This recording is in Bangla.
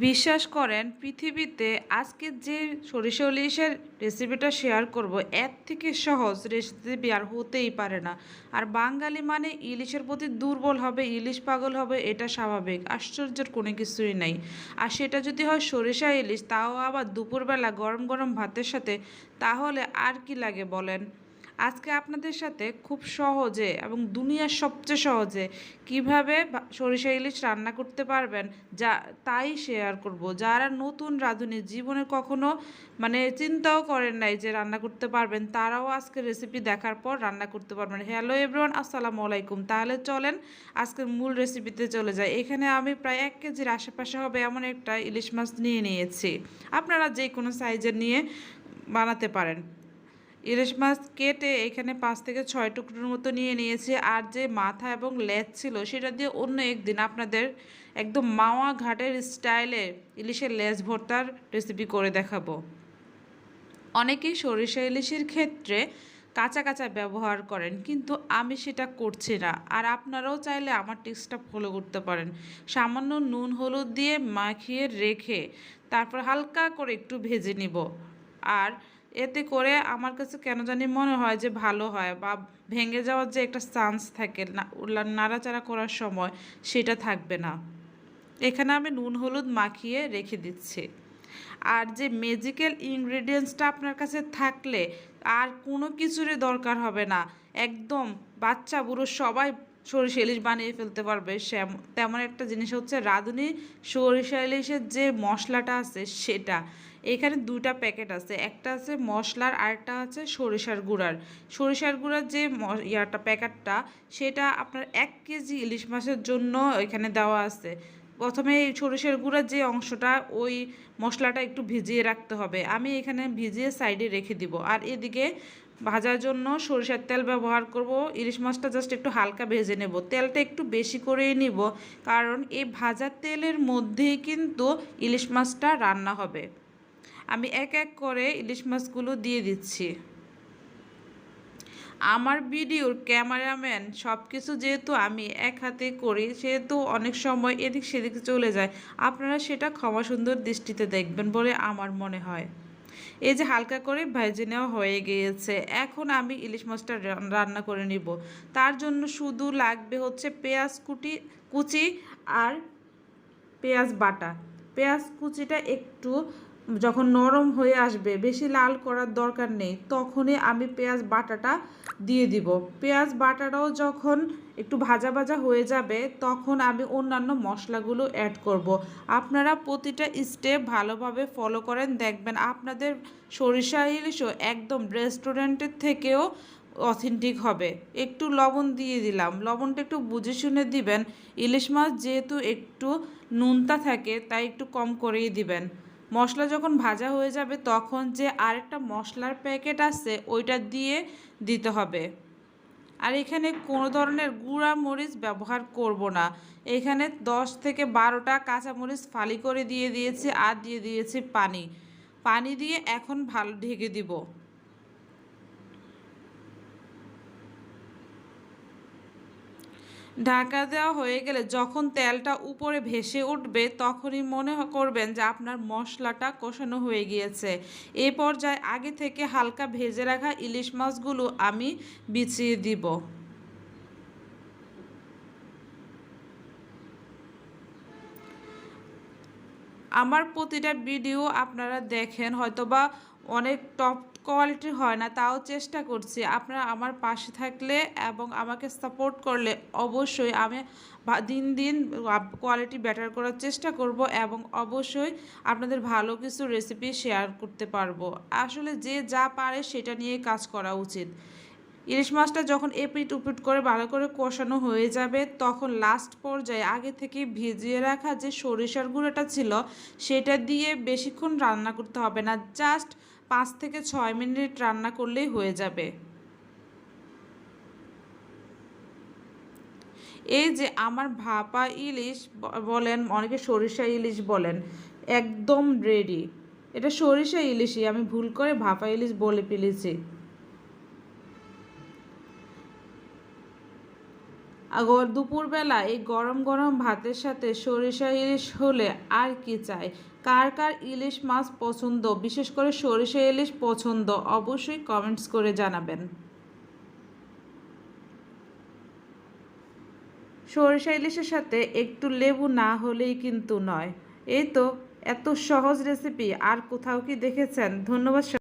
বিশ্বাস করেন পৃথিবীতে আজকে যে সরিষা ইলিশের রেসিপিটা শেয়ার করব এর থেকে সহজ রেসিপি আর হতেই পারে না। আর বাঙালি মানে ইলিশের প্রতি দুর্বল হবে, ইলিশ পাগল হবে, এটা স্বাভাবিক, আশ্চর্যের কোনো কিছুই নাই। আর সেটা যদি হয় সরিষা ইলিশ, তাও আবার দুপুরবেলা গরম গরম ভাতের সাথে, তাহলে আর কি লাগে বলেন। আজকে আপনাদের সাথে খুব সহজে এবং দুনিয়ার সবচেয়ে সহজে কিভাবে সরিষা ইলিশ রান্না করতে পারবেন যা তাই শেয়ার করব। যারা নতুন রাঁধুনি, জীবনে কখনো চিন্তাও করেন নাই যে রান্না করতে পারবেন, তারাও আজকে রেসিপি দেখার পর রান্না করতে পারবেন। হ্যালো এভরিওয়ান, আসসালামু আলাইকুম। তাহলে চলেন আজকের মূল রেসিপিতে চলে যাই। এখানে আমি প্রায় 1 কেজির আশেপাশে হবে এমন একটা ইলিশ মাছ নিয়ে নিয়েছি। আপনারা যে কোনো সাইজের নিয়ে বানাতে পারেন। ইলিশ মাছ কেটে এখানে 5 থেকে 6 টুকরোর মতো নিয়ে নিয়েছি। আর যে মাথা এবং লেজ ছিল সেটা দিয়ে অন্য একদিন আপনাদের একদম মাওয়া ঘাটের স্টাইলে ইলিশের লেজ ভর্তার রেসিপি করে দেখাবো। অনেকেই সরিষা ইলিশের ক্ষেত্রে কাঁচা কাঁচা ব্যবহার করেন, কিন্তু আমি সেটা করছি না। আর আপনারাও চাইলে আমার টিপসটা ফলো করতে পারেন। সামান্য নুন হলুদ দিয়ে মাখিয়ে রেখে তারপর হালকা করে একটু ভেজে নিব। আর এতে করে আমার কাছে কেন জানি মনে হয় যে ভালো হয়, বা ভেঙে যাওয়ার যে একটা চান্স থাকে না নাড়াচাড়া করার সময়, সেটা থাকবে না। এখানে আমি নুন হলুদ মাখিয়ে রেখে দিচ্ছি। আর যে ম্যাজিক্যাল ইনগ্রেডিয়েন্টসটা আপনার কাছে থাকলে আর কোনো কিছুরই দরকার হবে না। একদম বাচ্চা বুড়ো সবাই সরিষা ইলিশ বানিয়ে ফেলতে পারবে। তেমন একটা জিনিস হচ্ছে রাঁধুনি সরিষা ইলিশের যে মশলাটা আছে সেটা। এখানে 2টা প্যাকেট আছে, একটা আছে মশলার, আরেকটা আছে সরিষার গুঁড়ার। সরিষার গুঁড়ার যে প্যাকেটটা, সেটা আপনার 1 কেজি ইলিশ মাছের জন্য এখানে দেওয়া আছে। প্রথমে এই সরিষার গুঁড়ার যে অংশটা, ওই মশলাটা একটু ভিজিয়ে রাখতে হবে। আমি এখানে ভিজিয়ে সাইডে রেখে দিব। আর এদিকে ভাজার জন্য সরিষার তেল ব্যবহার করব। ইলিশ মাছটা জাস্ট একটু হালকা ভেজে নেব, তেলটা একটু বেশি করেই নিব, কারণ এই ভাজা তেলের মধ্যেই কিন্তু ইলিশ মাছটা রান্না হবে। আমি এক এক করে ইলিশ মাছগুলো দিয়ে দিচ্ছি। আমার ভিডিওর ক্যামেরাম্যান সব কিছু যেহেতু আমি এক হাতে করি, সেহেতু অনেক সময় এদিক সেদিক চলে যায়। আপনারা সেটা ক্ষমা সুন্দর দৃষ্টিতে দেখবেন বলে আমার মনে হয়। এই যে হালকা করে ভেজে নেওয়া হয়ে গিয়েছে, এখন আমি ইলিশ মাছটা রান্না করে নিব। তার জন্য শুধু লাগবে হচ্ছে পেঁয়াজ কুচি আর পেঁয়াজ বাটা। পেঁয়াজ কুচিটা একটু যখন নরম হয়ে আসবে, বেশি লাল করার দরকার নেই, তখনই আমি পেঁয়াজ বাটাটা দিয়ে দিব। পেঁয়াজ বাটাটাও যখন একটু ভাজা ভাজা হয়ে যাবে, তখন আমি অন্যান্য মশলাগুলো অ্যাড করব। আপনারা প্রতিটা স্টেপ ভালোভাবে ফলো করেন, দেখবেন আপনাদের সরিষা ইলিশও একদম রেস্টুরেন্টের থেকেও অথেন্টিক হবে। একটু লবণ দিয়ে দিলাম, লবণটা একটু বুঝে শুনে দিবেন। ইলিশ মাছ যেহেতু একটু নুনতা থাকে, তাই একটু কম করেই দিবেন। মশলা যখন ভাজা হয়ে যাবে, তখন যে আরেকটা মশলার প্যাকেট আছে ওইটা দিয়ে দিতে হবে। আর এখানে কোনো ধরনের গুঁড়া মরিচ ব্যবহার করব না। এখানে 10 থেকে 12টা কাঁচামরিচ ফালি করে দিয়ে দিয়েছি, আর দিয়ে দিয়েছি পানি। পানি দিয়ে এখন ভালো ঢেকে দিব। ঢাকা দেওয়া হয়ে গেলে যখন তেলটা উপরে ভেসে উঠবে, তখনই মনে করবেন যে আপনার মশলাটা কষানো হয়ে গিয়েছে। এই পর্যায়ে আগে থেকে হালকা ভেজে রাখা ইলিশ মাছগুলো আমি বিছিয়ে দিব। আমার প্রতিটা ভিডিও আপনারা দেখেন, হয়তোবা অনেক টপ কোয়ালিটির হয় না, তাও চেষ্টা করছি। আপনারা আমার পাশে থাকলে এবং আমাকে সাপোর্ট করলে অবশ্যই আমি দিন দিন কোয়ালিটি বেটার করার চেষ্টা করব, এবং অবশ্যই আপনাদের ভালো কিছু রেসিপি শেয়ার করতে পারবো। আসলে যে যা পারে সেটা নিয়ে কাজ করা উচিত। ইলিশ মাছটা যখন এপিট উপিট করে ভালো করে কষানো হয়ে যাবে, তখন লাস্ট পর্যায়ে আগে থেকে ভিজিয়ে রাখা যে সরিষার গুঁড়োটা ছিল, সেটা দিয়ে বেশিক্ষণ রান্না করতে হবে না, জাস্ট 5 থেকে 6 মিনিট রান্না করলেই হয়ে যাবে। এই যে আমার ভাপা ইলিশ বলেন, অনেকে সরিষা ইলিশ বলেন, একদম রেডি। এটা সরিষা ইলিশই, আমি ভুল করে ভাপা ইলিশ বলে ফেলেছি। দুপুরবেলা এই গরম গরম ভাতের সাথে সরিষা ইলিশ হলে আর কি চাই। কার কার ইলিশ মাছ পছন্দ, বিশেষ করে সরিষা ইলিশ পছন্দ, অবশ্যই কমেন্টস করে জানাবেন। সরিষা ইলিশের সাথে একটু লেবু না হলেই কিন্তু নয়। এই তো, এত সহজ রেসিপি আর কোথাও কি দেখেছেন? ধন্যবাদ।